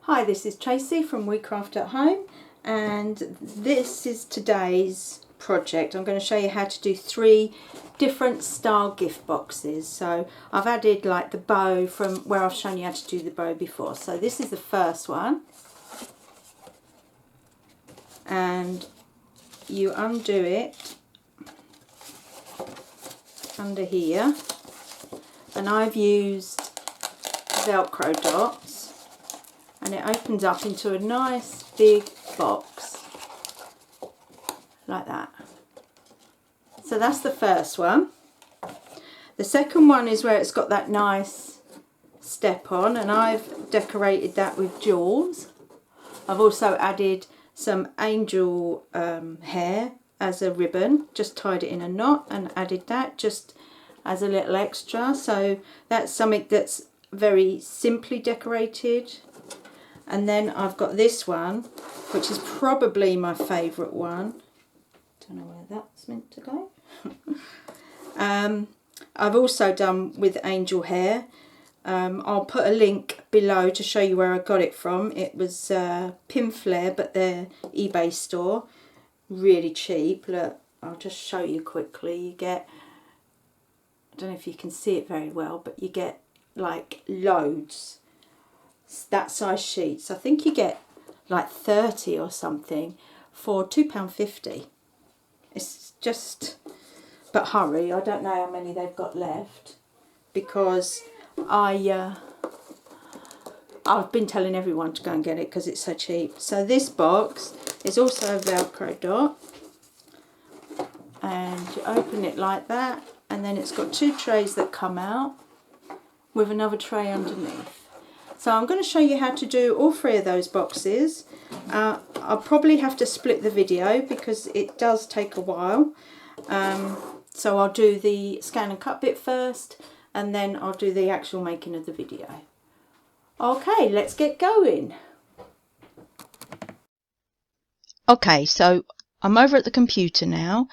Hi, this is Tracy from We Craft at Home, and this is today's project. I'm going to show you how to do 3 different style gift boxes. So I've added like the bow from where I've shown you how to do the bow before. So this is the first one, and you undo it under here, and I've used Velcro dots, and it opens up into a nice big box like that. So that's the first one. The second one is where it's got that nice step on, and I've decorated that with jewels. I've also added some angel hair as a ribbon, just tied it in a knot and added that just as a little extra. So that's something that's very simply decorated. And then I've got this one, which is probably my favourite one. Don't know where that's meant to go. I've also done with angel hair. I'll put a link below to show you where I got it from. It was Pinflair, but their eBay store. Really cheap. Look, I'll just show you quickly. You get, I don't know if you can see it very well, but you get like loads. That size sheets. I think you get like 30 or something for £2.50. It's just, but hurry, I don't know how many they've got left, because I've been telling everyone to go and get it because it's so cheap. So this box is also a Velcro dot, and you open it like that, and then it's got 2 trays that come out with another tray underneath. So I'm going to show you how to do all 3 of those boxes. I'll probably have to split the video because it does take a while. So I'll do the scan and cut bit first, and then I'll do the actual making of the video. Okay, let's get going. Okay, so I'm over at the computer now,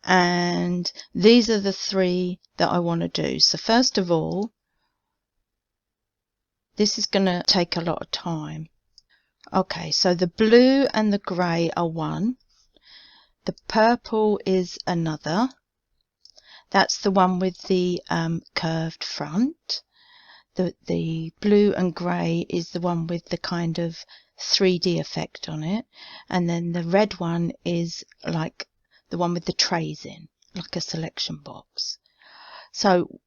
and these are the 3 that I want to do. So first of all, this is going to take a lot of time. Okay, so the blue and the grey are one. The purple is another. That's the one with the curved front. The blue and grey is the one with the kind of 3D effect on it. And then the red one is like the one with the trays in, like a selection box. So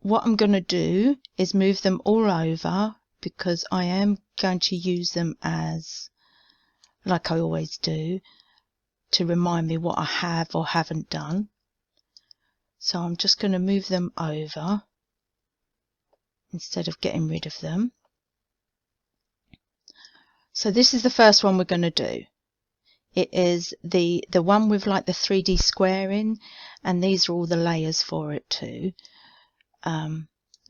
what I'm going to do is move them all over, because I am going to use them as, like I always do, to remind me what I have or haven't done. So I'm just going to move them over instead of getting rid of them. So this is the first one we're going to do. It is the one with like the 3D square in, and these are all the layers for it too.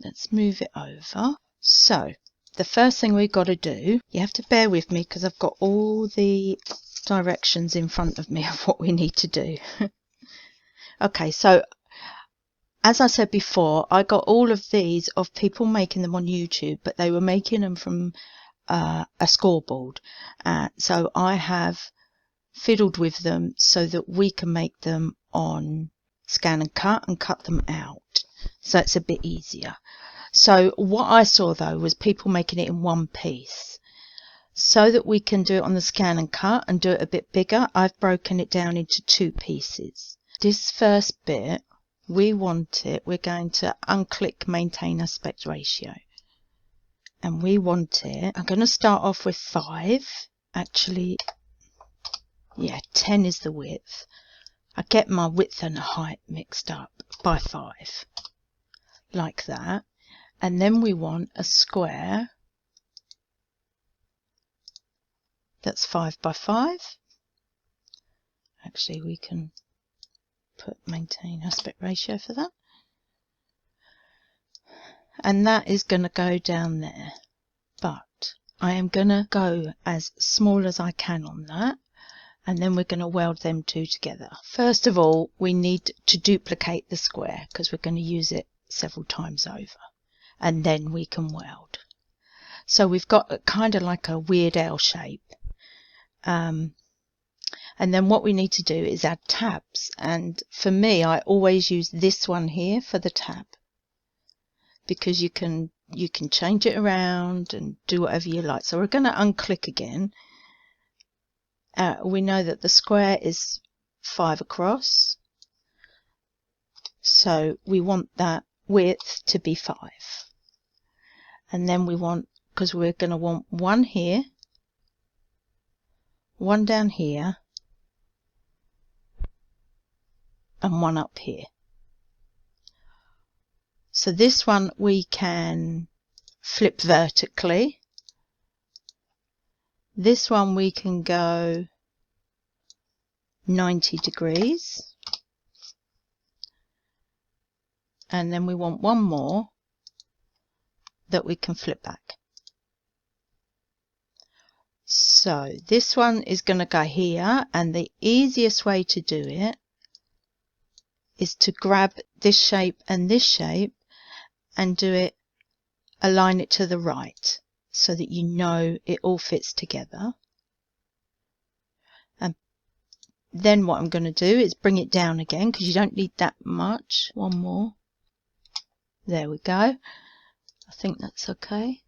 Let's move it over. So the first thing we've got to do, you have to bear with me because I've got all the directions in front of me of what we need to do. Okay, so as I said before, I got all of these of people making them on YouTube, but they were making them from a scoreboard. So I have fiddled with them so that we can make them on scan and cut them out. So it's a bit easier. So what I saw though was people making it in one piece. So that we can do it on the scan and cut and do it a bit bigger, I've broken it down into 2 pieces. This first bit, we want it, we're going to unclick maintain aspect ratio. And we want it, I'm going to start off with 5. Actually, yeah, 10 is the width. I get my width and height mixed up by 5. Like that. And then we want a square that's 5 by 5. Actually, we can put maintain aspect ratio for that. And that is going to go down there. But I am going to go as small as I can on that. And then we're going to weld them 2 together. First of all, we need to duplicate the square because we're going to use it several times over. And then we can weld. So we've got kind of like a weird L shape. And then what we need to do is add tabs. And for me, I always use this one here for the tab, because you can change it around and do whatever you like. So we're going to unclick again. We know that the square is 5 across. So we want that width to be 5. And then we want, because we're going to want one here, one down here, and one up here. So this one we can flip vertically. This one we can go 90 degrees. And then we want one more that we can flip back. So this one is going to go here, and the easiest way to do it is to grab this shape and this shape and do it, align it to the right, so that you know it all fits together. And then what I'm going to do is bring it down again, because you don't need that much. One more. There we go. I think that's okay.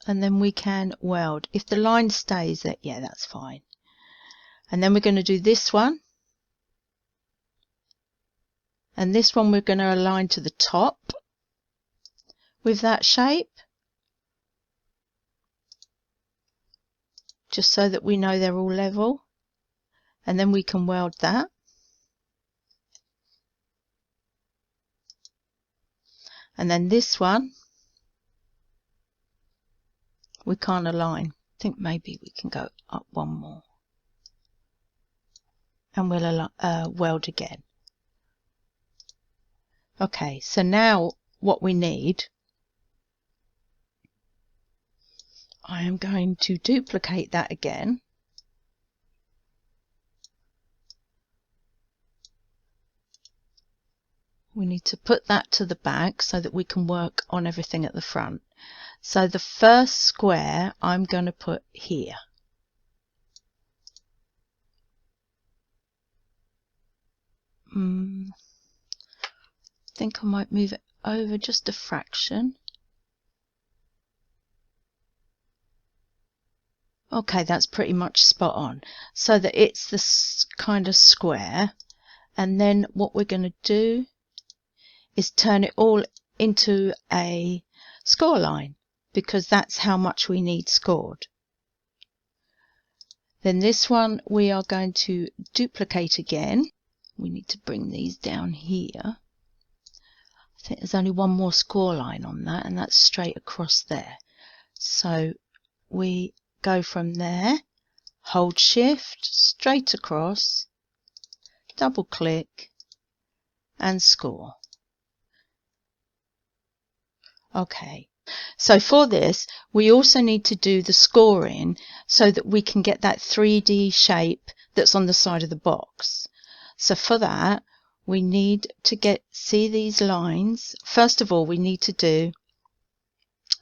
And then we can weld. If the line stays there, yeah, that's fine. And then we're going to do this one. And this one we're going to align to the top with that shape, just so that we know they're all level. And then we can weld that. And then this one we can't align. I think maybe we can go up one more. And we'll weld again. Okay, so now what we need, I am going to duplicate that again. We need to put that to the back so that we can work on everything at the front. So the first square I'm going to put here. I think I might move it over just a fraction. Okay, that's pretty much spot on. So that it's this kind of square. And then what we're going to do is turn it all into a score line, because that's how much we need scored. Then this one we are going to duplicate again. We need to bring these down here. I think there's only one more score line on that, and that's straight across there. So we go from there, hold shift, straight across, double click, and score. Okay, so for this we also need to do the scoring so that we can get that 3D shape that's on the side of the box. So for that we need to see these lines. First of all, we need to do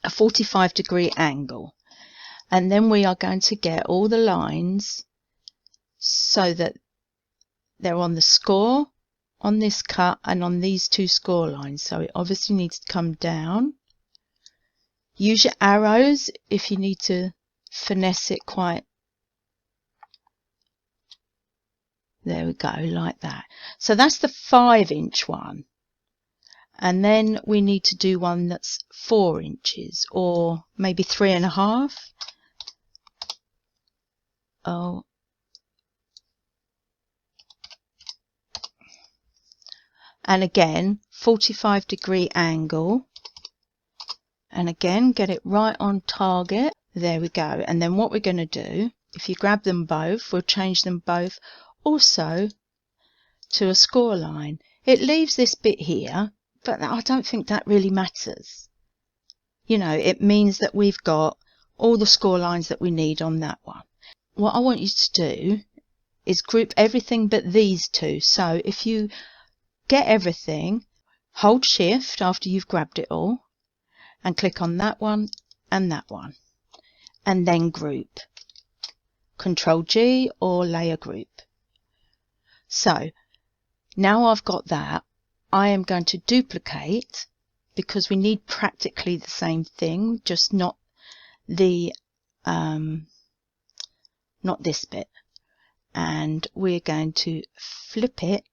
a 45-degree angle, and then we are going to get all the lines so that they're on the score, on this cut, and on these two score lines. So it obviously needs to come down. Use your arrows if you need to finesse it quite. There we go, like that. So that's the 5-inch one. And then we need to do one that's 4 inches, or maybe 3.5. Oh. And again, 45-degree angle. And again, get it right on target. There we go. And then what we're going to do, if you grab them both, we'll change them both also to a score line. It leaves this bit here, but I don't think that really matters. You know, it means that we've got all the score lines that we need on that one. What I want you to do is group everything but these two. So if you get everything, hold shift after you've grabbed it all, and click on that one and that one, and then group. Control G or layer group. So now I've got that, I am going to duplicate, because we need practically the same thing, just not the not this bit, and we're going to flip it.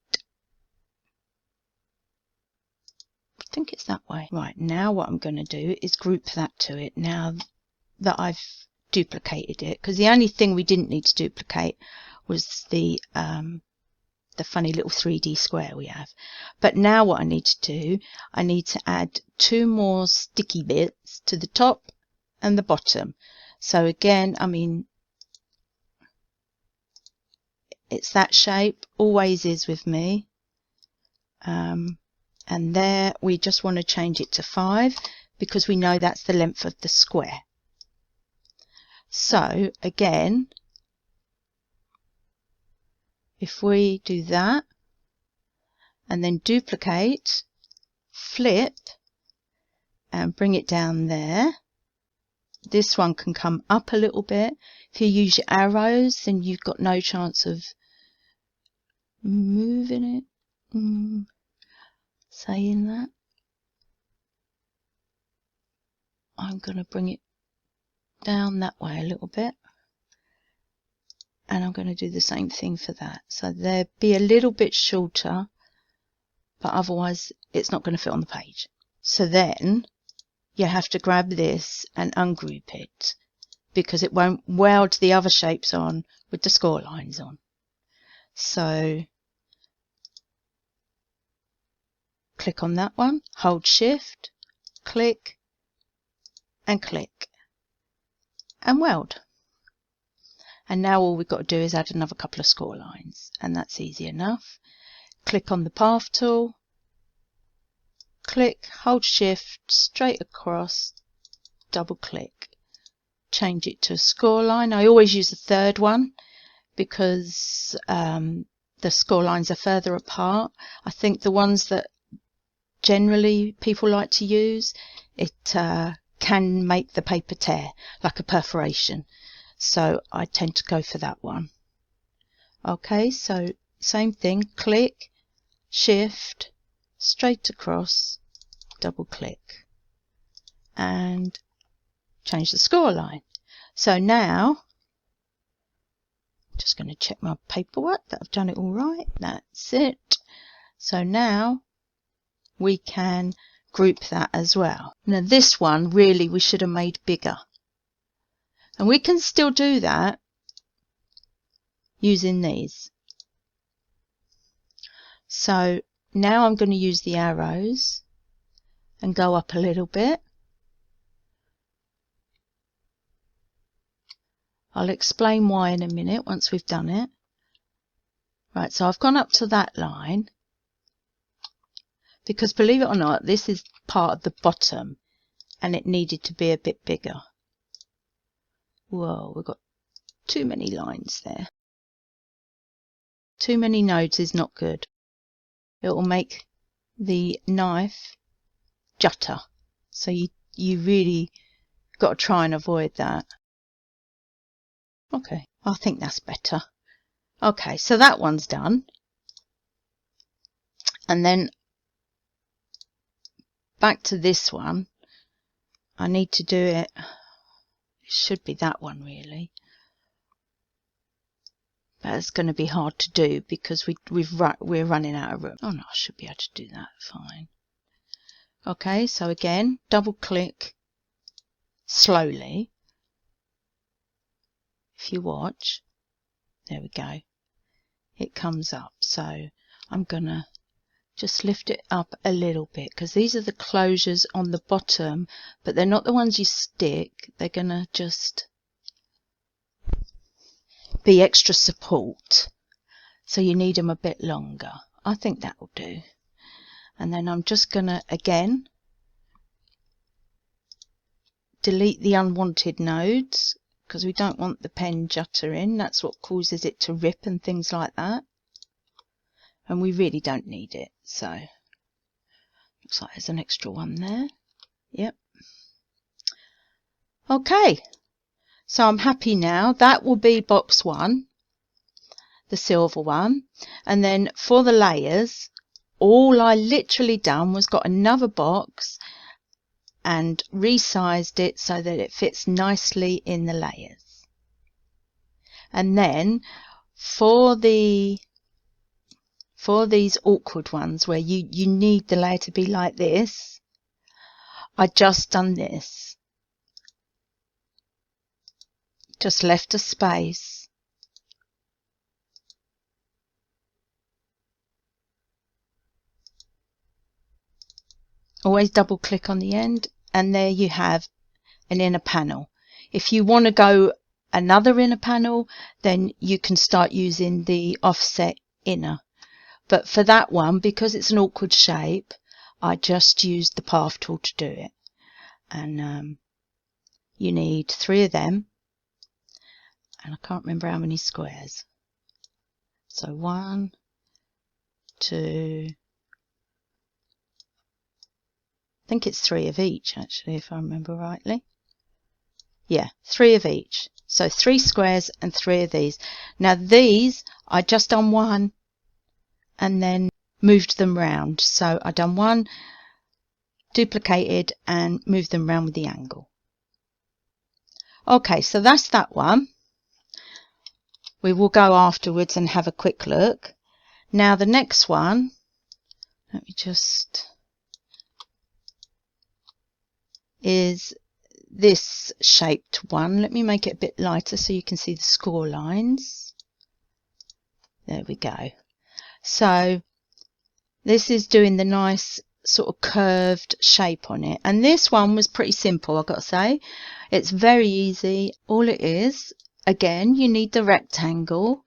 I think it's that way. Right, now what I'm going to do is group that to it now that I've duplicated it, because the only thing we didn't need to duplicate was the funny little 3D square we have. But now what I need to do, I need to add 2 more sticky bits to the top and the bottom. So again, I mean, it's that shape, always is with me. And there we just want to change it to 5 because we know that's the length of the square. So again, if we do that and then duplicate, flip and bring it down there, this one can come up a little bit. If you use your arrows, then you've got no chance of moving it. Saying that, I'm going to bring it down that way a little bit, and I'm going to do the same thing for that. So they'll be a little bit shorter, but otherwise it's not going to fit on the page. So then you have to grab this and ungroup it, because it won't weld the other shapes on with the score lines on. So click on that one, hold shift, click and click and weld. And now all we've got to do is add another couple of score lines, and that's easy enough. Click on the path tool, click, hold shift, straight across, double click, change it to a score line. I always use the third one because the score lines are further apart. I think the ones that generally people like to use, it can make the paper tear, like a perforation. So I tend to go for that one. Okay, so same thing, click, shift, straight across, double click, and change the score line. So now, just going to check my paperwork that I've done it all right. That's it. So now we can group that as well. Now this one really we should have made bigger, and we can still do that using these. So now I'm going to use the arrows and go up a little bit. I'll explain why in a minute once we've done it. Right, so I've gone up to that line because, believe it or not, this is part of the bottom and it needed to be a bit bigger. Whoa, we've got too many lines there. Too many nodes is not good. It will make the knife jutter. So you really got to try and avoid that. Okay, I think that's better. Okay, so that one's done. And then back to this one. I need to do it. It should be that one really. But it's going to be hard to do because we're running out of room. Oh no, I should be able to do that fine. Okay, so again, double click slowly. If you watch, there we go. It comes up. So I'm going to just lift it up a little bit because these are the closures on the bottom, but they're not the ones you stick. They're going to just be extra support. So you need them a bit longer. I think that will do. And then I'm just going to, again, delete the unwanted nodes because we don't want the pen juttering. That's what causes it to rip and things like that. And we really don't need it. So, looks like there's an extra one there. Yep. Okay, so I'm happy now. That will be box 1, the silver one. And then for the layers, all I literally done was got another box and resized it so that it fits nicely in the layers. And then for these awkward ones where you need the layer to be like this, I just done this. Just left a space. Always double click on the end, and there you have an inner panel. If you want to go another inner panel, then you can start using the offset inner. But for that one, because it's an awkward shape, I just used the path tool to do it. And you need 3 of them. And I can't remember how many squares. So 1, 2, I think it's 3 of each actually, if I remember rightly. Yeah, 3 of each. So 3 squares and 3 of these. Now these, I just done one and then moved them round. So I done one, duplicated and moved them round with the angle. Okay, so that's that one. We will go afterwards and have a quick look. Now the next one, let me just, is this shaped one. Let me make it a bit lighter so you can see the score lines. There we go. So this is doing the nice sort of curved shape on it. And this one was pretty simple, I've got to say. It's very easy. All it is, again, you need the rectangle.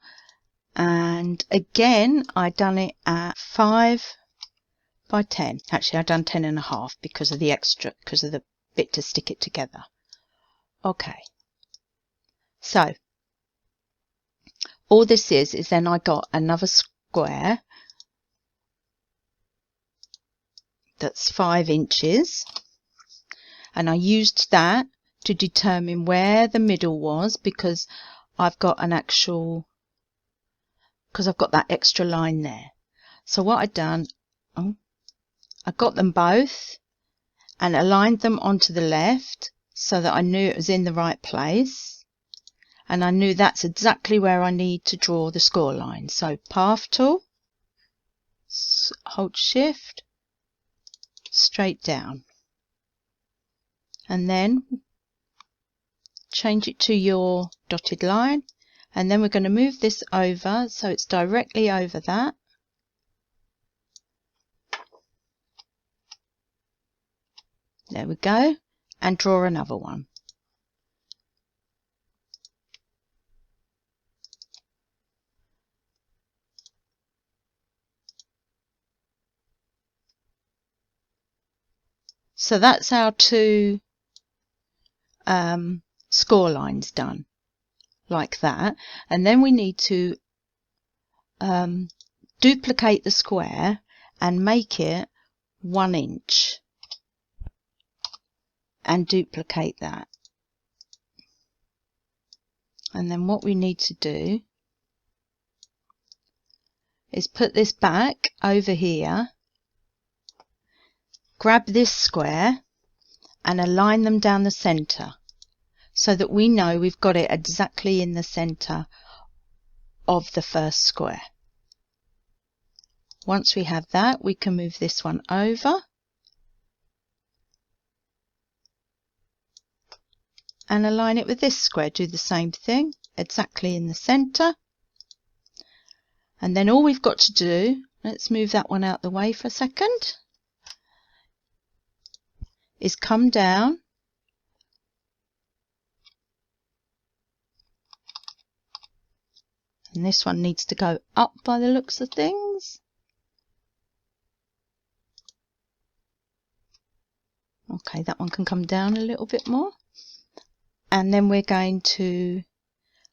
And again, I done it at 5 by 10. Actually, I done 10.5 because of the extra, because of the bit to stick it together. Okay. So all this is then I got another square that's 5 inches, and I used that to determine where the middle was, because I've got an actual, because I've got that extra line there. So what I've done, I got them both and aligned them onto the left so that I knew it was in the right place, and I knew that's exactly where I need to draw the score line. So path tool, hold shift, straight down, and then change it to your dotted line, and then we're going to move this over so it's directly over that. There we go, and draw another one. So that's our 2 score lines done, like that. And then we need to duplicate the square and make it 1 inch. And duplicate that. And then what we need to do is put this back over here, grab this square and align them down the center so that we know we've got it exactly in the center of the first square. Once we have that, we can move this one over and align it with this square. Do the same thing, exactly in the center. And then all we've got to do, let's move that one out the way for a second, is come down and this one needs to go up by the looks of things. Okay, that one can come down a little bit more. And then we're going to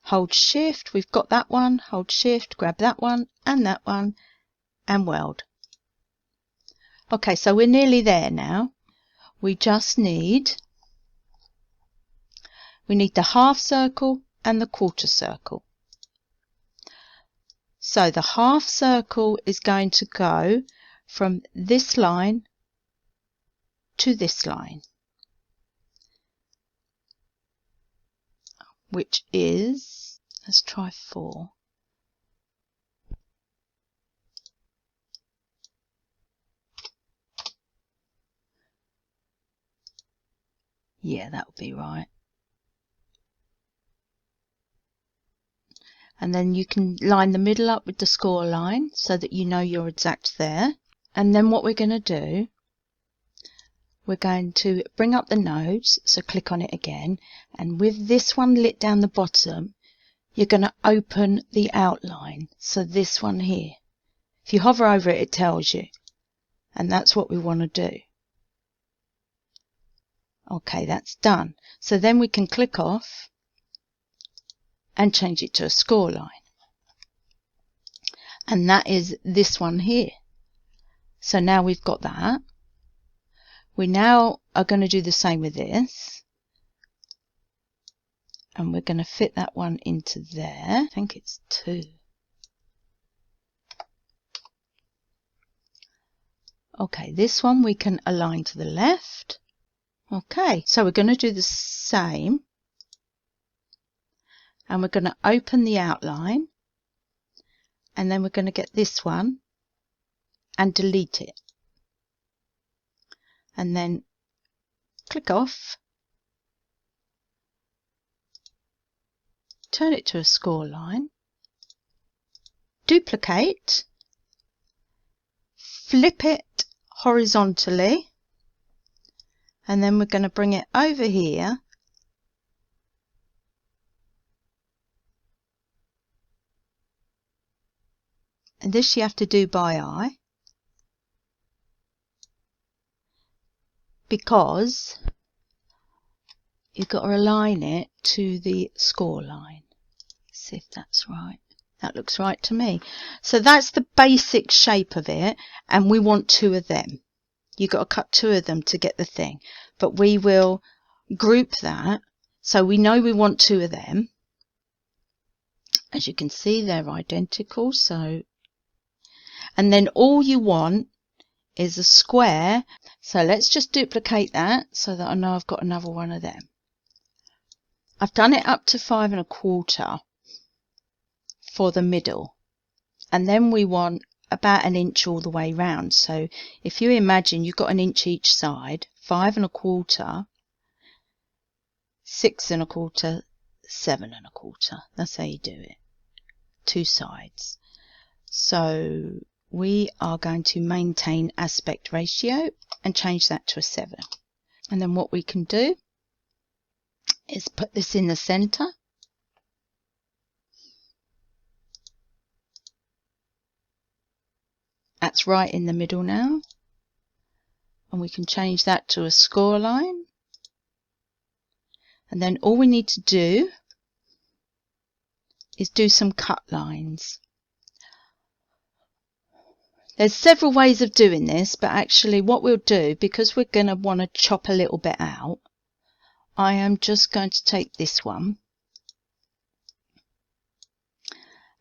hold shift, we've got that one, hold shift, grab that one, and weld. Okay, so we're nearly there now. We just need We need the half circle and the quarter circle. So the half circle is going to go from this line to this line, which is, let's try 4. Yeah, that would be right. And then you can line the middle up with the score line so that you know you're exact there. And then what we're going to do, we're going to bring up the nodes, so click on it again, and with this one lit down the bottom, you're going to open the outline. So this one here. If you hover over it, it tells you. And that's what we want to do. Okay, that's done. So then we can click off and change it to a score line. And that is this one here. So now we've got that. We now are going to do the same with this. And we're going to fit that one into there. I think it's 2. Okay, this one we can align to the left. Okay, so we're going to do the same. And we're going to open the outline. And then we're going to get this one and delete it. And then click off. Turn it to a score line. Duplicate. Flip it horizontally. And then we're going to bring it over here. And this you have to do by eye, because you've got to align it to the score line. See if that's right. That looks right to me. So that's the basic shape of it, and we want 2 of them. You've got to cut 2 of them to get the thing. But we will group that, so we know we want 2 of them. As you can see, they're identical, so... And then all you want is a square. So let's just duplicate that so that I know I've got another one of them. I've done it up to 5 1/4 for the middle. And then we want about 1 inch all the way round. So if you imagine you've got 1 inch each side, 5 1/4, 6 1/4, 7 1/4. That's how you do it. 2 sides. So we are going to maintain aspect ratio and change that to a 7. And then what we can do is put this in the center. That's right in the middle now. And we can change that to a score line. And then all we need to do is do some cut lines. There's several ways of doing this, but actually what we'll do, because we're going to want to chop a little bit out, I am just going to take this one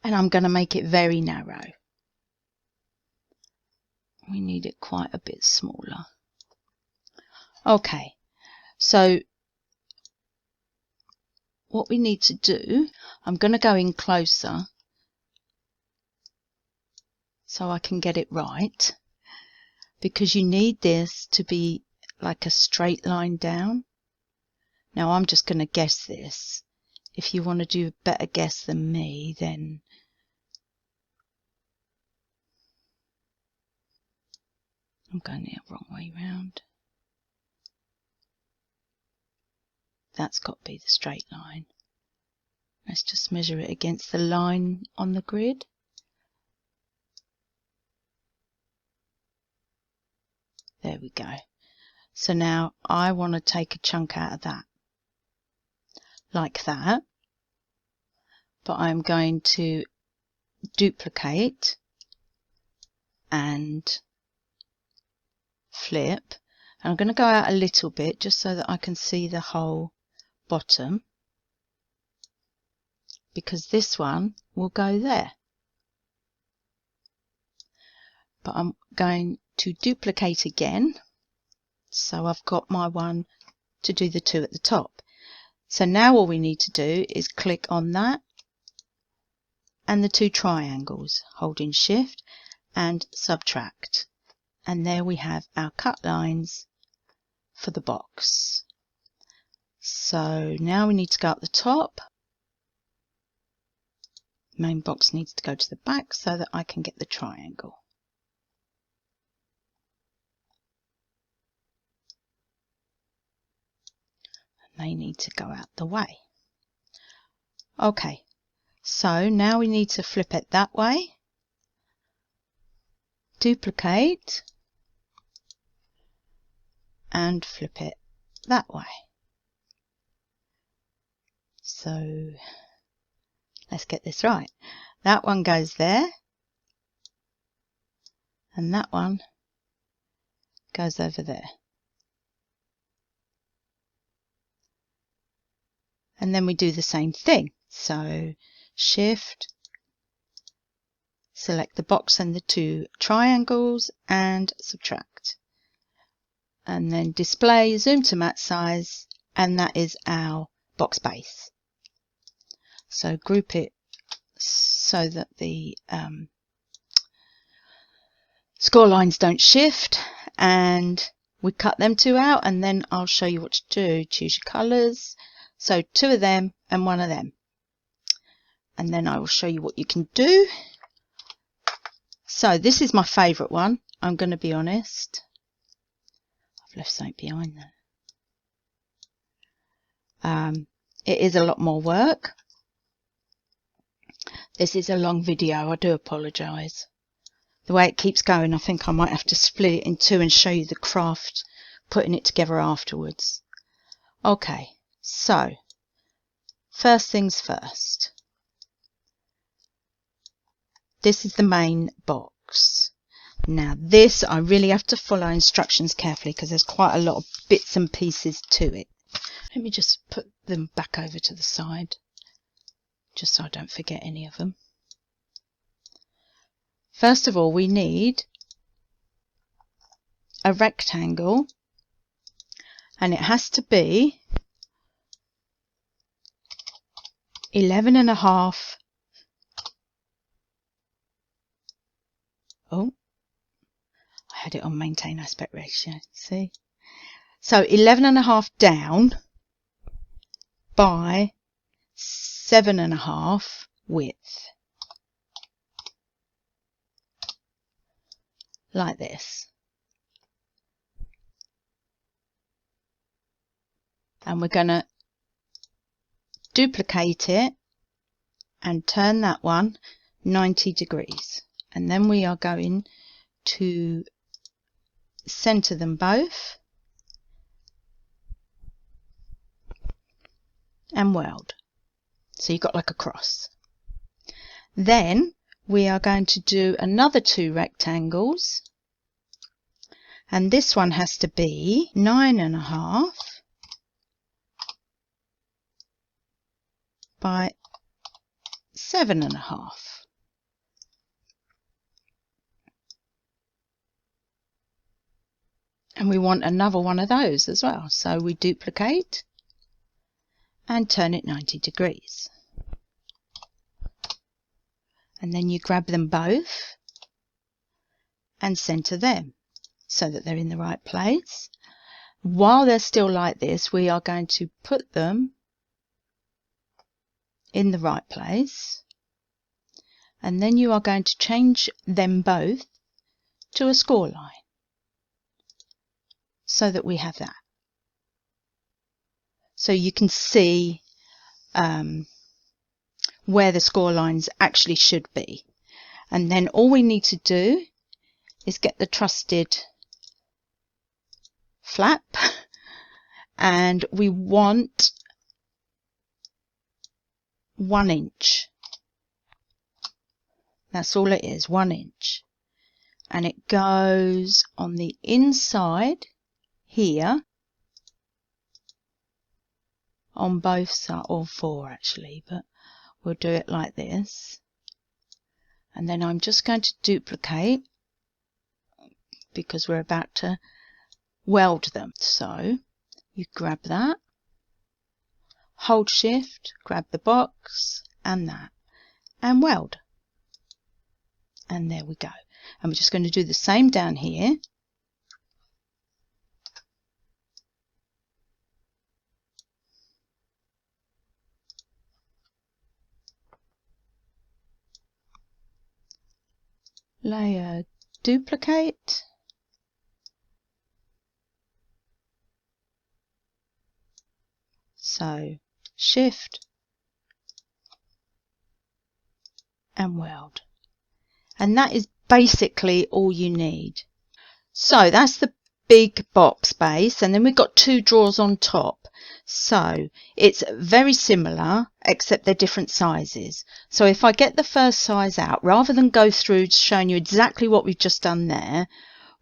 and I'm going to make it very narrow. We need it quite a bit smaller. Okay, so what we need to do, I'm going to go in closer so I can get it right, because you need this to be like a straight line down. Now I'm just going to guess this. If you want to do a better guess than me, then I'm going the wrong way round. That's got to be the straight line. Let's just measure it against the line on the grid. There we go. So now I want to take a chunk out of that, like that. But I'm going to duplicate and flip. And I'm going to go out a little bit just so that I can see the whole bottom. because this one will go there. But I'm going to duplicate again, so I've got my one to do the two at the top. So now all we need to do is click on that and the two triangles, holding shift and subtract, and there we have our cut lines for the box. So now we need to go up the top. Main box needs to go to the back so that I can get the triangle. And they need to go out the way. Okay, so now we need to flip it that way, duplicate, and flip it that way. So let's get this right. That one goes there, and that one goes over there. And then we do the same thing. So shift, select the box and the two triangles and subtract. And then display, zoom to match size, and that is our box base. So group it so that the score lines don't shift, and we cut them two out, and then I'll show you what to do. Choose your colours, so two of them and one of them, and then I will show you what you can do. So this is my favourite one, I'm going to be honest. I've left something behind there. It is a lot more work. This is a long video, I do apologise. The way it keeps going, I think I might have to split it in two and show you the craft, putting it together afterwards. Okay, so first things first. This is the main box. Now this, I really have to follow instructions carefully because there's quite a lot of bits and pieces to it. Let me just put them back over to the side, just so I don't forget any of them. First of all, we need a rectangle, and it has to be 11.5. Oh, I had it on maintain aspect ratio, see? So 11.5 down by 7.5 width. Like this. And we're going to duplicate it and turn that one 90 degrees. And then we are going to center them both and weld. So you've got like a cross. Then we are going to do another two rectangles, and this one has to be 9.5 by 7.5. And we want another one of those as well. So we duplicate and turn it 90 degrees. And then you grab them both and center them so that they're in the right place. While they're still like this, we are going to put them in the right place. And then you are going to change them both to a score line so that we have that. So you can see where the score lines actually should be. And then all we need to do is get the trusted flap, and we want 1 inch. That's all it is, 1 inch. And it goes on the inside here on both sides, or 4 actually, but we'll do it like this. And then I'm just going to duplicate because we're about to weld them. So you grab that, hold shift, grab the box and that, and weld. And there we go. And we're just going to do the same down here. Layer, duplicate. So shift and weld. And that is basically all you need. So that's the big box base, and then we've got two drawers on top. So it's very similar, except they're different sizes. So if I get the first size out, rather than go through showing you exactly what we've just done there,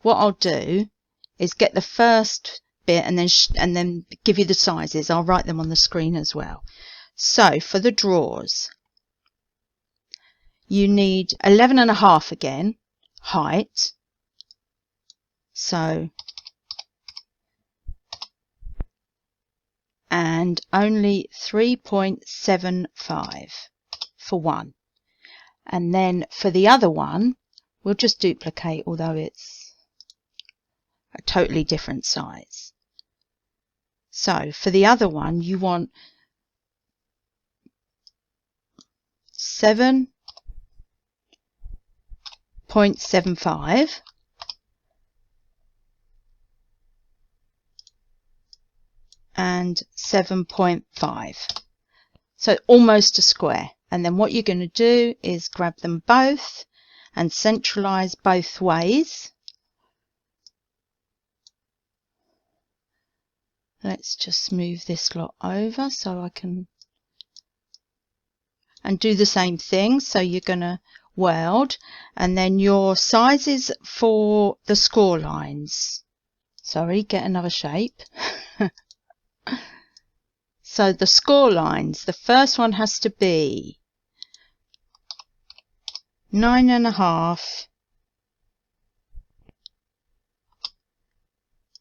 what I'll do is get the first bit and then give you the sizes. I'll write them on the screen as well. So for the drawers, you need 11.5 again, height. So, and only 3.75 for one. And then for the other one, we'll just duplicate, although it's a totally different size. So for the other one, you want 7.75 and 7.5. So almost a square. And then what you're going to do is grab them both and centralize both ways. Let's just move this lot over so I can, and do the same thing. So you're going to weld, and then your sizes for the score lines. Sorry, get another shape. So the score lines, the first one has to be 9.5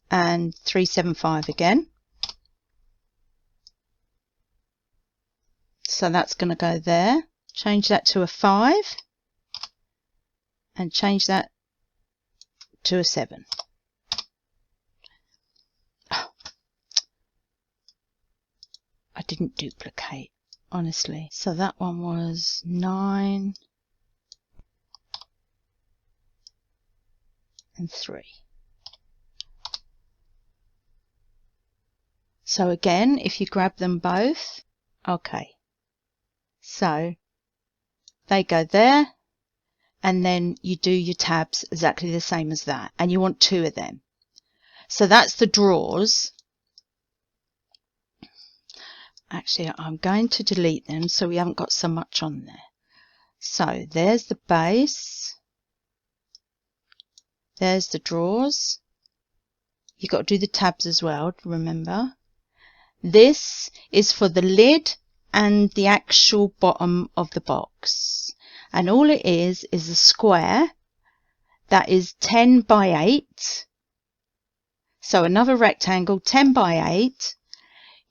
and 3.75 again. So that's going to go there. Change that to a 5 and change that to a 7. I didn't duplicate, honestly. So that one was 9 and 3. So again, if you grab them both, okay. So they go there, and then you do your tabs exactly the same as that, and you want 2 of them. So that's the drawers. Actually, I'm going to delete them so we haven't got so much on there. So there's the base. There's the drawers. You've got to do the tabs as well, remember. This is for the lid and the actual bottom of the box. And all it is a square that is 10 by 8. So another rectangle, 10 by 8.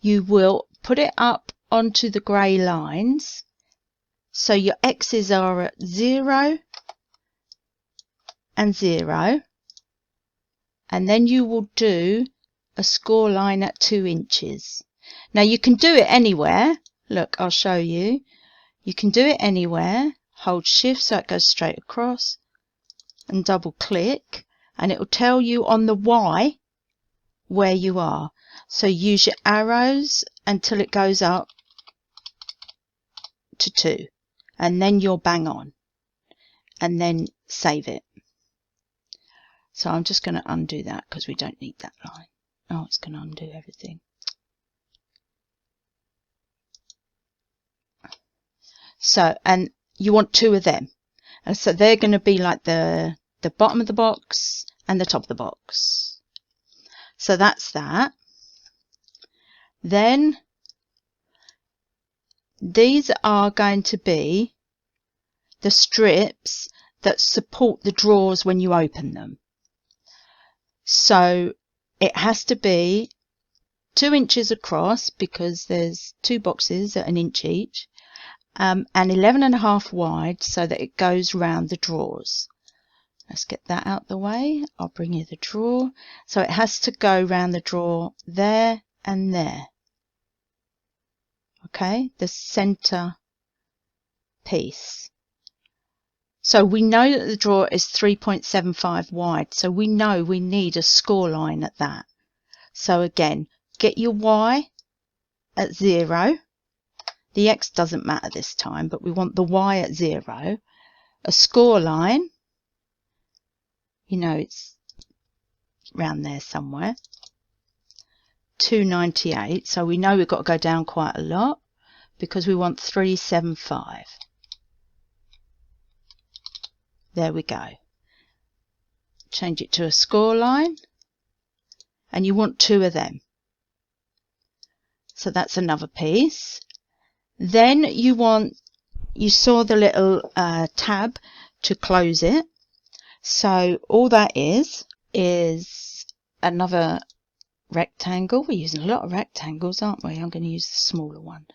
You will put it up onto the grey lines. So your X's are at 0 and 0. And then you will do a score line at 2 inches. Now you can do it anywhere. Look, I'll show you. You can do it anywhere. Hold shift so it goes straight across and double click, and it will tell you on the Y where you are. So use your arrows until it goes up to 2, and then you're bang on, and then save it. So I'm just going to undo that because we don't need that line. Oh, it's going to undo everything. So, and you want 2 of them. And so they're going to be like the bottom of the box and the top of the box. So that's that. Then these are going to be the strips that support the drawers when you open them. So it has to be 2 inches across, because there's 2 boxes at 1 inch each, and 11.5 wide, so that it goes round the drawers. Let's get that out the way. I'll bring you the drawer. So it has to go round the drawer there and there. Okay, the center piece. So we know that the drawer is 3.75 wide, so we know we need a score line at that. So again, get your Y at 0. The X doesn't matter this time, but we want the Y at 0. A score line, you know, it's around there somewhere. 298, so we know we've got to go down quite a lot, because we want 375. There we go. Change it to a score line, and you want 2 of them. So that's another piece. Then you saw the little tab to close it. So all that is another rectangle. We're using a lot of rectangles, aren't we? I'm going to use the smaller one.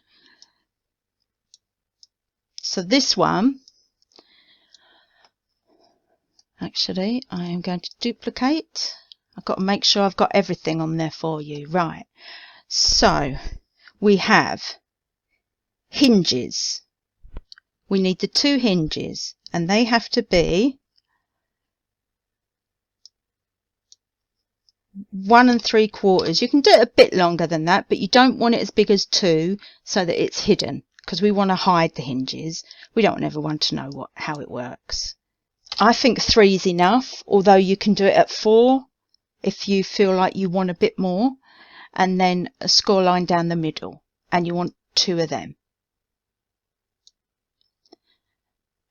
So this one, actually, I am going to duplicate. I've got to make sure I've got everything on there for you. Right. So we have hinges. We need the 2 hinges, and they have to be 1 3/4. You can do it a bit longer than that, but you don't want it as big as 2 so that it's hidden, because we want to hide the hinges. We don't want everyone to know how it works. I think 3 is enough, although you can do it at 4 if you feel like you want a bit more, and then a score line down the middle, and you want 2 of them.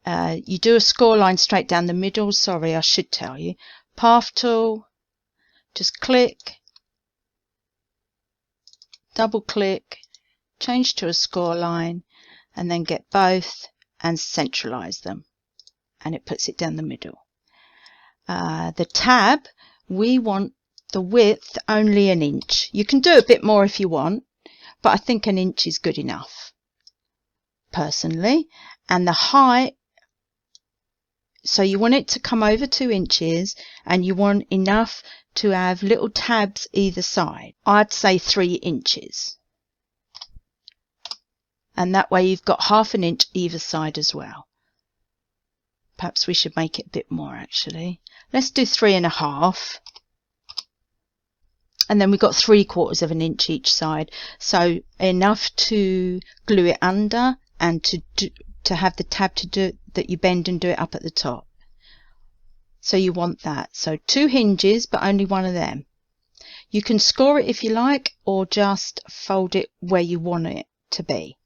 You do a score line straight down the middle. Sorry, I should tell you. Path tool, just click, double click, change to a score line, and then get both and centralize them, and it puts it down the middle. The tab, we want the width only 1 inch. You can do a bit more if you want, but I think 1 inch is good enough personally. And the height, so you want it to come over 2 inches, and you want enough to have little tabs either side. I'd say 3 inches. And that way you've got 1/2 inch either side as well. Perhaps we should make it a bit more actually. Let's do 3.5. And then we've got 3/4 of an inch each side. So enough to glue it under, and to have the tab to do that you bend and do it up at the top. So you want that. So 2 hinges, but only 1 of them. You can score it if you like, or just fold it where you want it to be.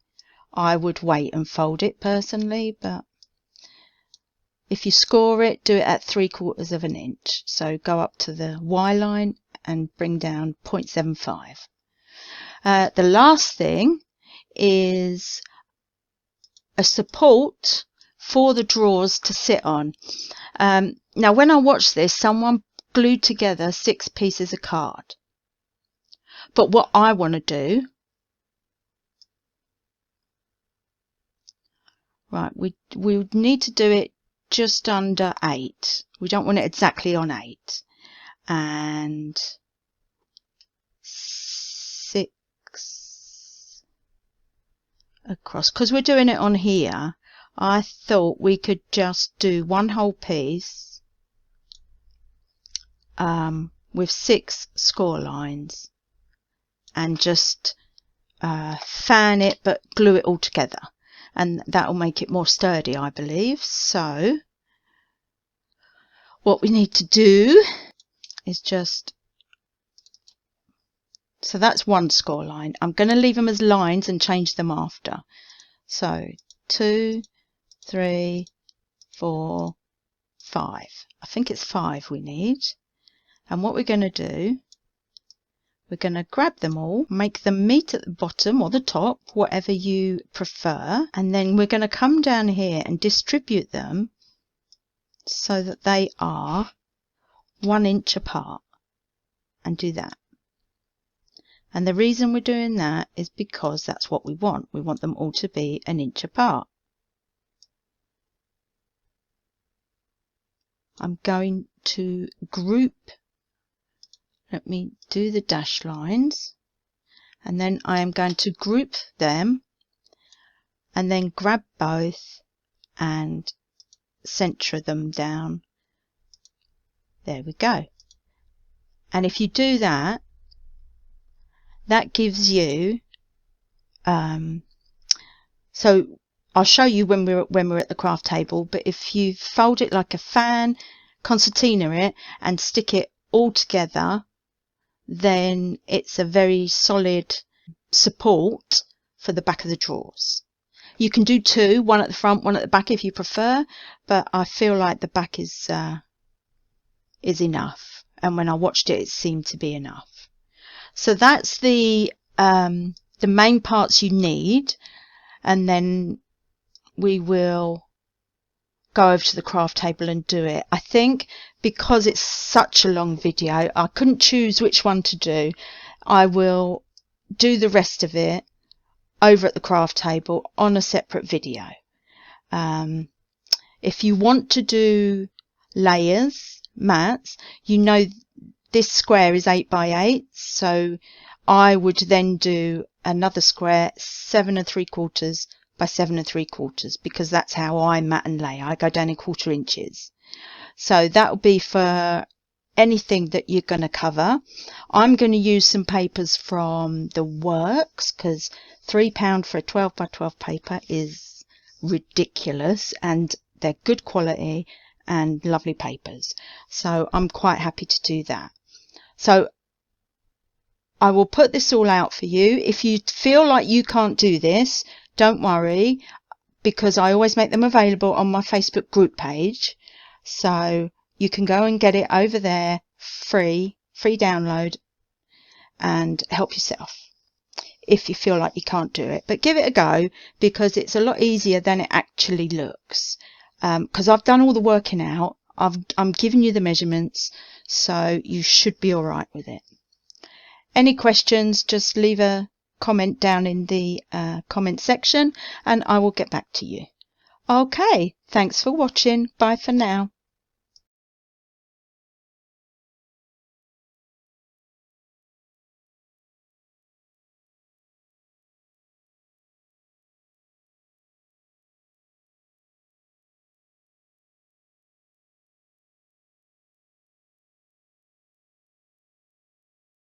I would wait and fold it personally, but if you score it, do it at 3/4 of an inch. So go up to the Y line and bring down 0.75. The last thing is a support for the drawers to sit on. Now when I watched this, someone glued together 6 pieces of card. But what I want to do, right, we need to do it just under 8. We don't want it exactly on 8. And 6 across, because we're doing it on here. I thought we could just do 1 whole piece with 6 score lines, and just fan it but glue it all together, and that will make it more sturdy, I believe. So what we need to do is just, so that's 1 score line. I'm going to leave them as lines and change them after. So 2, 3, 4, 5. I think it's 5 we need. And what we're going to do, We're going to grab them all, make them meet at the bottom or the top, whatever you prefer, and then we're going to come down here and distribute them so that they are 1 inch apart, and do that. And the reason we're doing that is because that's what we want. We want them all to be 1 inch apart. I'm going to group, let me do the dash lines, and then I am going to group them and then grab both and center them down. There we go. And if you do that, that gives you, so I'll show you when we're at the craft table, but if you fold it like a fan, concertina it, and stick it all together, then it's a very solid support for the back of the drawers. You can do 2, one at the front, one at the back if you prefer, but I feel like the back is enough, and when I watched it, it seemed to be enough. So that's the main parts you need, and then we will go over to the craft table and do it. I think because it's such a long video, I couldn't choose which one to do. I will do the rest of it over at the craft table on a separate video. If you want to do layers, mats, you know this square is 8 by 8, so I would then do another square 7 3/4 by 7 3/4, because that's how I mat and lay. I go down in 1/4 inches. So that will be for anything that you're going to cover. I'm going to use some papers from the Works, because £3 for a 12 by 12 paper is ridiculous, and they're good quality and lovely papers. So I'm quite happy to do that. So I will put this all out for you. If you feel like you can't do this, don't worry, because I always make them available on my Facebook group page. So you can go and get it over there, free download, and help yourself if you feel like you can't do it. But give it a go, because it's a lot easier than it actually looks. Because I've done all the working out. I'm giving you the measurements, so you should be all right with it. Any questions, just leave a comment down in the comment section and I will get back to you. Okay, thanks for watching. Bye for now.